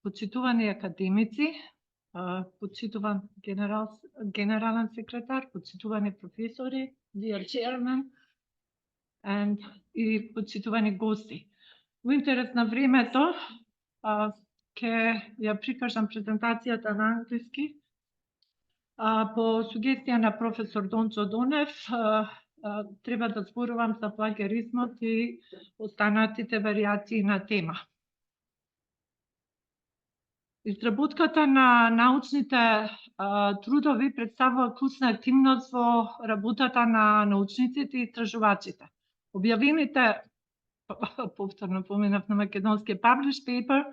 почитувани академици, почитуван генерален секретар, почитувани професори, dear chairman, и почитувани гости. Во интерес на времето, ќе ја прикажам презентацијата на англиски. По сугестија на професор Дончо Донев, треба да зборувам за плагиаризмот и останатите варијации на тема. Изработката на научните трудови представува клучна активност во работата на научниците и истражувачите. Објавените, повторно поминав на македонски, published paper,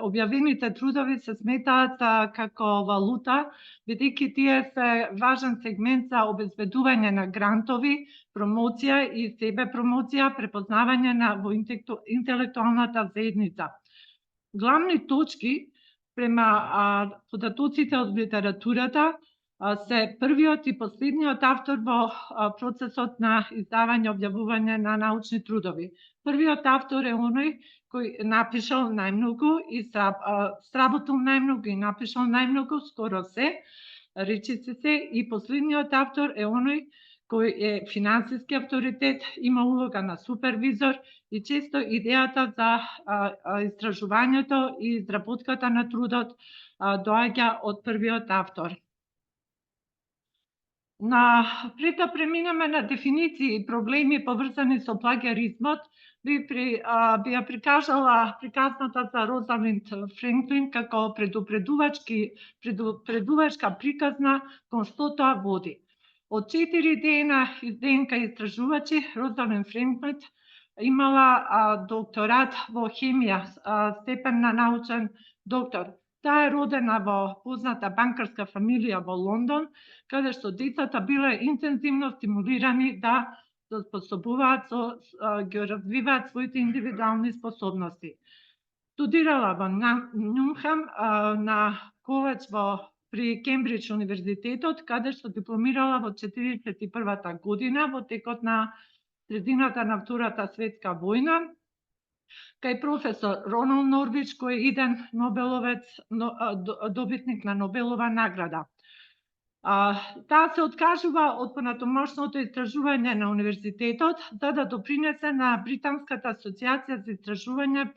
објавените трудови се сметаат како валута, бидејќи тие се важен сегмент за обезбедување на грантови, промоција и себе промоција, препознавање во интелектуалната заедница. Главни точки према податоците од литературата се првиот и последниот автор во процесот на издавање, објавување на научни трудови. Првиот автор е оној кој напишал најмногу и сработил најмногу и напишал најмногу, скоро се, речиси се, и последниот автор е оној кој е финансиски авторитет, има улога на супервизор и често идејата за истражувањето и изработката на трудот доаѓа од првиот автор. Пред да преминеме на дефиниции и проблеми поврзани со плагиаризмот, би ја прикажала приказната за Розалинд Франклин како предупредувачка приказна кон што тоа води. Од 4 ДНК истражувачи, Розалинд Франклин имала докторат во хемија, степен на научен доктор. Таа е родена во позната банкарска фамилија во Лондон, каде што децата биле интензивно стимулирани да се способуваат, ги развиваат своите индивидуални способности. Студирала во Нюнхам на коледж при Кембридж универзитетот, каде што дипломирала во 1941 година во текот на средината на Втората светска војна, кај професор Ронал Норвич, кој е иден Нобеловец, добитник на Нобелова награда. Таа се откажува од понатомошното истражување на универзитетот за да допринесе на Британската асоциација за истражување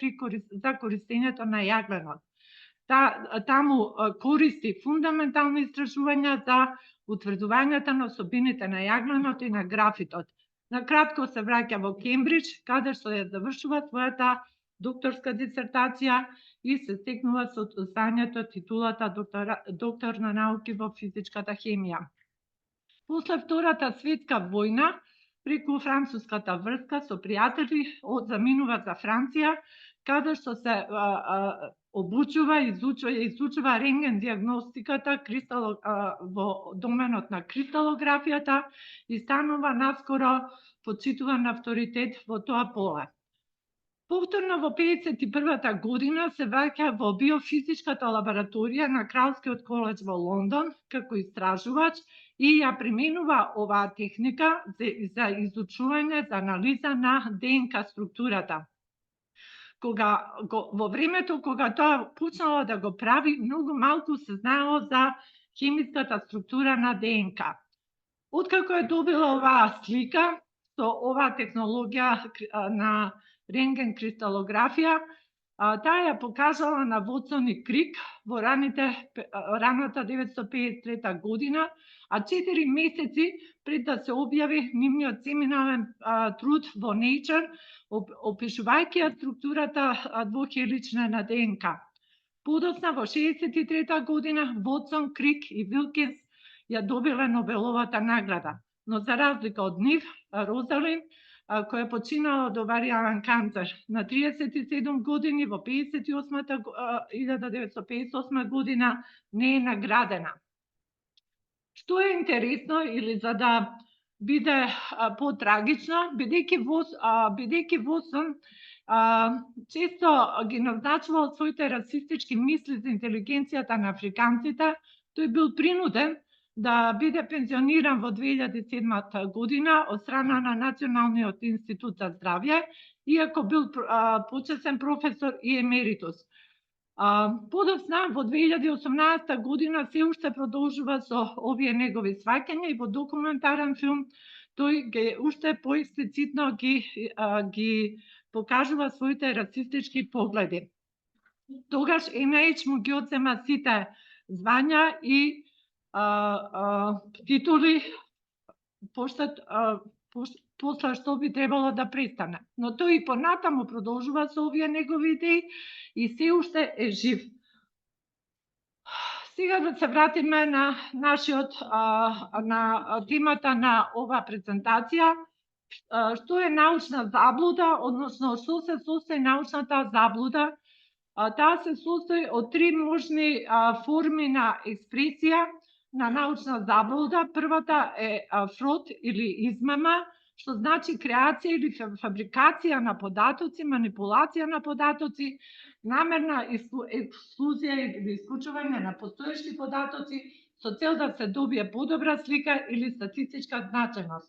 за користењето на јагленот. Таму користи фундаментални истражувања за утврдувањето на особините на јагленот и на графитот. Накратко се враќа во Кембридж, каде што ја завршува својата докторска дисертација и се стекнува со звањето титулата доктор на науки во физичката хемија. После Втората светска војна, преку француската врска со пријатели, заминува за Франција, каде што се обучува, изучува рентген диагностиката во доменот на кристалографијата и станува наскоро почитуван авторитет во тоа поле. Повторно во 1951 година се враќа во биофизичката лабораторија на Кралскиот коледж во Лондон како истражувач и ја применува оваа техника за изучување, за анализа на ДНК структурата. Во времето кога тоа почнало да го прави, многу малку се знаело за хемиската структура на ДНК. Откако е добила оваа слика со оваа технологија на рентген кристалографија, таа ја покажала на Вотсон и Крик во раната 1953 година, а 4 месеци пред да се објави нивниот семинален труд во Nature, опишувајќи ја структурата двохелична на ДНК. Подоцна во 1963 година Вотсон, Крик и Вилкинс ја добиле Нобеловата награда, но за разлика од нив, Розалин, која починала од оваријален канцер на 37 години во 1958 година, не е наградена. Што е интересно, или за да биде потрагично, бидејќи Вотсон често ги назначувал своите расистички мисли за интелигенцијата на африканците, тој бил принуден да биде пензиониран во 2007 година од страна на Националниот институт за здравје, иако бил почесен професор и емеритус. Подоцна, во 2018 година, се уште продолжува со овие негови сваќања и во документарен филм тој уште поексплицитно ги покажува своите расистички погледи. Тогаш NIH му ги одзема сите звања и титули после што би требало да престане. Но тој и понатаму продолжува со овие негови идеи и се уште е жив. Сега да се вратиме на на темата на оваа презентација. Што е научна заблуда, односно што се состои научната заблуда? Таа се состои од три можни форми на експресија на научна заблуда. Првата е фрод или измама, што значи креација или фабрикација на податоци, манипулација на податоци, намерна ексклузија или исклучување на постојащи податоци со цел да се добие подобра слика или статистичка значајност.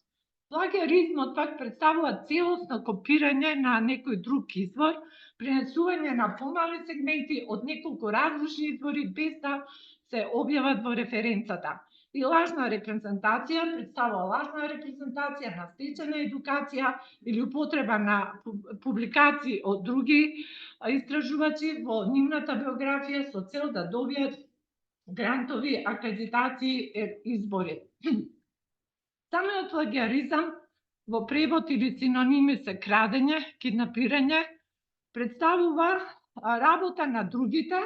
Плагиаризмот пак представува целосно копирање на некој друг извор, пренесување на помали сегменти од неколку различни извори без да се објават во референцата. И лажна репрезентација представува лажна репрезентација на стечена едукација или употреба на публикации од други истражувачи во нивната биографија со цел да добијат грантови, акредитации и избори. Самиот плагиаризам во превод или синоними се крадење, киднапирање, представува работа на другите,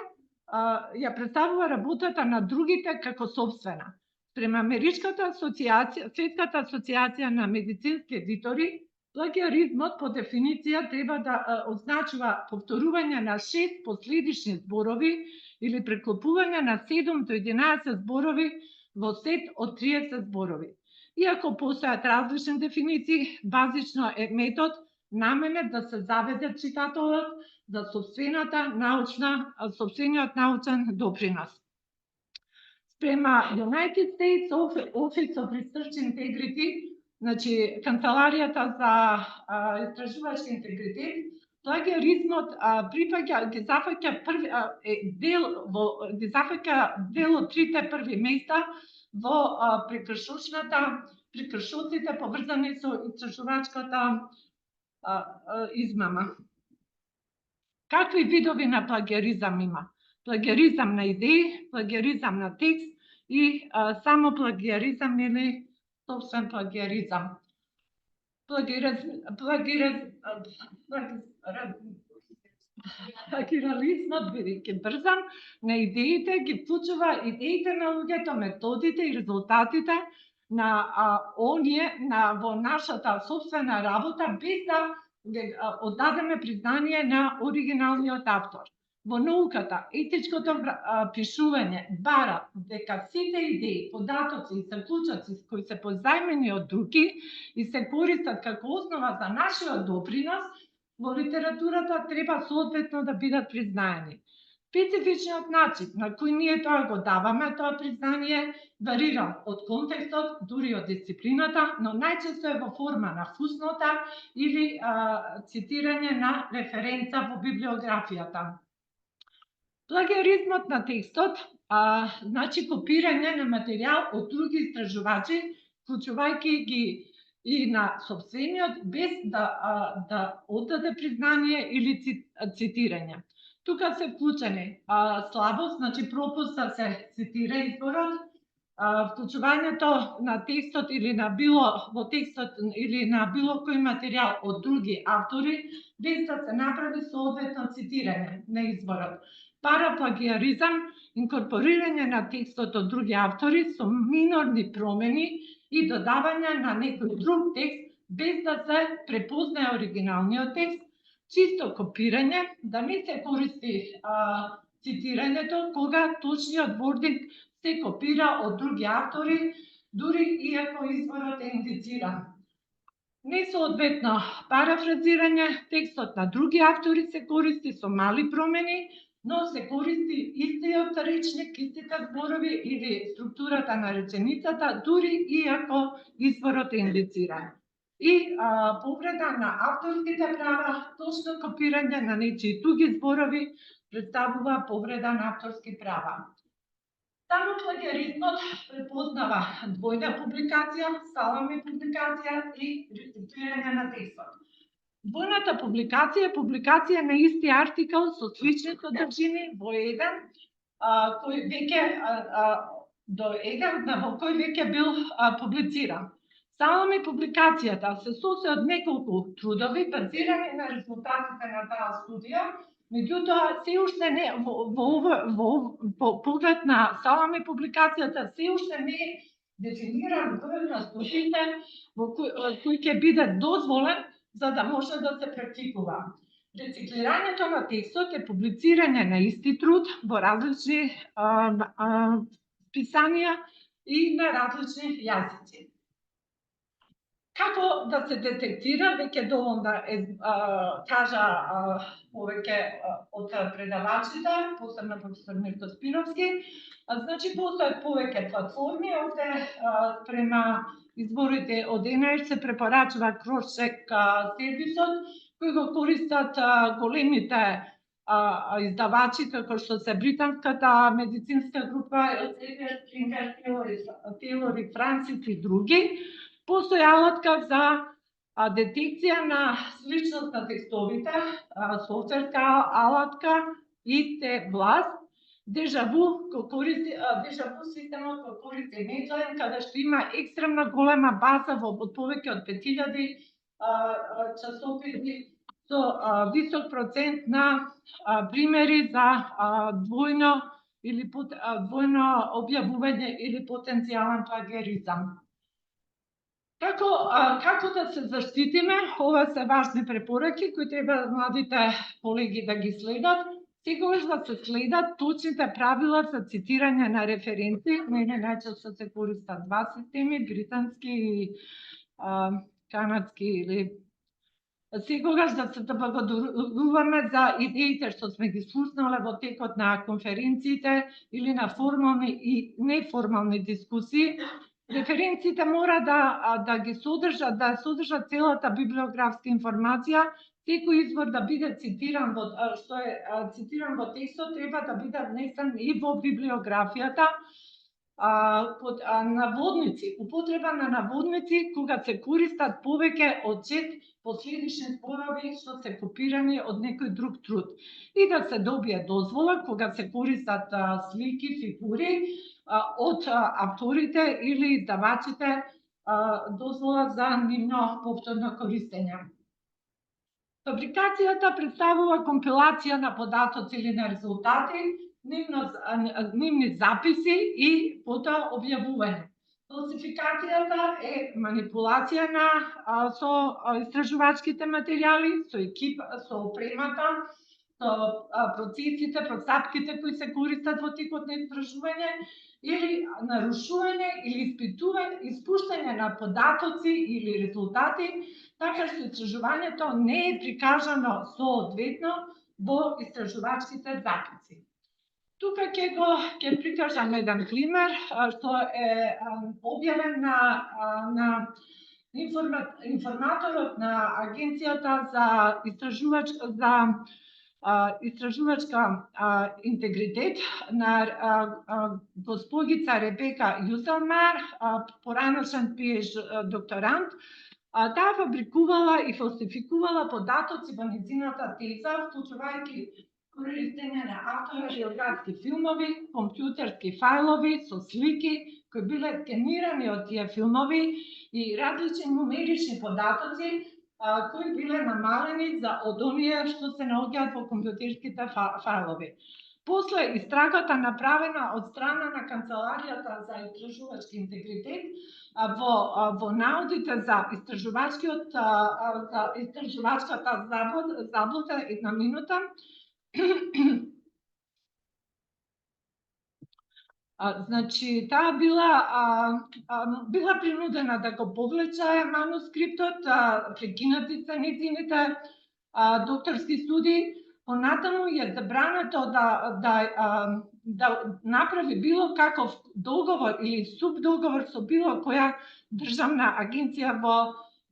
ја представува работата на другите како собствена. Према Америчката асоциација, Светската асоциација на медицински едитори, плагиаризмот по дефиниција треба да означува повторување на 6 последични зборови или преклопување на 7 до 11 зборови во сет од 30 зборови. Иако постојат различни дефиниции, базично е метод наменет да се заведе читателот за собствениот научен допринос. Спрема United States Office of Research Integrity, значи Канцеларијата за истражувачки интегритет, плагиаризмот ги зафаќа дел од трите први места во прекршоците поврзани со истражувачката измама. Какви видови на плагиаризам има? Плагиаризам на идеи, плагиаризам на текст и само плагиаризам или собствен плагиаризам. Плагиаризмот, бидејќи брзам, на идеите ги вклучува идеите на луѓето, методите и резултатите на во нашата собствена работа без да оддадеме признание на оригиналниот автор. Во науката, етичкото пишување бара дека сите идеи, податоци и заклучоци кои се позајмени од други и се користат како основа за нашиот допринос во литературата треба соодветно да бидат признаени. Специфичниот начин на кој ние тоа го даваме, тоа признание варира од контекстот, дури од дисциплината, но најчесто е во форма на фуснота или цитирање на референца во библиографијата. Плагиаризмот на текстот значи копирање на материјал од други истражувачи, вклучувајќи ги и на собствениот, без да оддаде признание или цитирање. Тука се вклучени слабост, значи пропуст да се цитира изборот, вклучувањето на текстот или во текстот или на било кој материјал од други автори, без да се направи соодветно цитирање на изборот. Параплагиаризам, инкорпорирање на текстот од други автори со минорни промени и додавање на некој друг текст без да се препознае оригиналниот текст, чисто копирање, да не се користи цитирањето кога точниот вординг се копира од други автори, дури иако изворот е индициран. Несоодветно парафразирање, текстот на други автори се користи со мали промени, но се користи истиот речник, истите зборови или структурата на реченицата, дури иако изворот е индициран. И повреда на авторските права, точно копирање на нечии туги зборови, представува повреда на авторски права. Само плагиаризмот препознава двојна публикација, салами публикација и рециклирање на текстот. Двојната публикација е публикација на исти артикал со слични содржини во еден кој веќе до еден во кој веќе бил публициран. Салами публикацијата се состои од неколку трудови базирани на резултатите на таа студија, меѓутоа се уште не во поглед на салами публикацијата се уште не е дефиниран број на студиите во кој ќе биде дозволен за да може да се практикува. Рециклирањето на текстот е публицирање на исти труд во различни писанија и на различни јазици. Како да се детектира, веќе доволно кажа повеќе од предавачите, посебно професор Мирко Спировски. Значи, постојат повеќе платформи, овде према изборите од ЕНР се препорачува кросчек сервисот, кој го користат големите издавачите, кои што се британската медицинска група, Taylor и Francis и други. Постои алатка за детекција на сличност на текстовите, софтверска алатка IT-Blast, Дежаву системот кој користи Medline, каде што има екстремно голема база од повеќе од 5000 часописи со висок процент на примери за двојно објавување или потенцијален плагиаризам. Како да се заштитиме? Ова се важни препораки кои треба младите колеги да ги следат. Секогаш да се следат точните правила за цитирање на референци. Мене најчесто се користат два системи, британски и канадски или секогаш да се благодаруваме за идеите што сме ги слушнале во текот на конференциите или на формални и неформални дискусии. Референциите мора да ги содржат целата библиографска информација. Секој извор да биде цитиран во текстот треба да биде внесен и во библиографијата. Наводници, употреба на наводници кога се користат повеќе од 6 последични зборови што се копирани од некој друг труд. И да се добие дозвола кога се користат слики, фигури од авторите или издавачите, дозвола за нивно повторно користење. Фабрикацијата представува компилација на податоци или на резултати, нивни записи и потоа објавување. Фалсификацијата е манипулација со истражувачките материјали, со екип, со опремата, со процесите, процапките кои се користат во текот на истражување, или нарушување или испуштање на податоци или резултати, така што истражувањето не е прикажано соодветно во истражувачките записи. Тука ќе прикажам еден пример што е објавен на информаторот на Агенцијата за истражувачка интегритет на госпогица Ребека Јузелмар, поранешен PhD докторант. Таа фабрикувала и фалсификувала податоци во нејзината теза, вклучувајќи користење на автобиографски филмови, компјутерски фајлови со слики кои биле скенирани од тие филмови и различни нумерични податоци кои биле намалени од оние што се наоѓаат во компјутерските фајлови. После истрагата направена од страна на Канцеларијата за истражувачки интегритет во наодите за истражувачката заблуда, една минута, значи, таа била принудена да го повлече манускриптот, прекинати се нејзините докторски студии, понатаму е забрането да направи било каков договор или субдоговор со било која државна агенција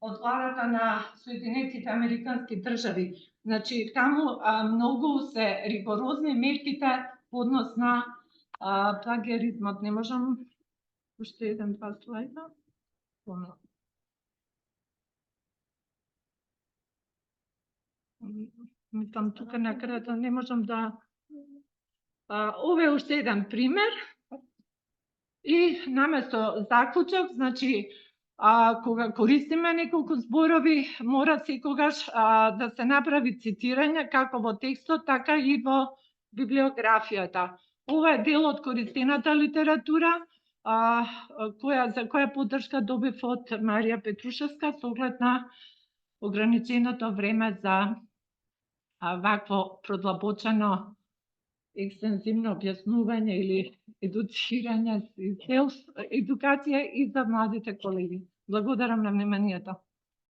од владата на Соединетите Американски држави. Значи, таму многу се ригорозни мерките по однос на плагиаризмот. Не можам уште еден-два слайда. Мислам, тука накратко не можам да... Ова е уште еден пример. И наместо заклучок, значи, кога користиме неколку зборови, мора секогаш да се направи цитирање како во текстот, така и во библиографијата. Ова е дел од користената литература, за која поддршка добив од Марија Петрушевска со оглед на ограниченото време за вакво продлабочено екстензивно објаснување или едуцирање, едукација и за младите колеги. Благодарам на вниманието.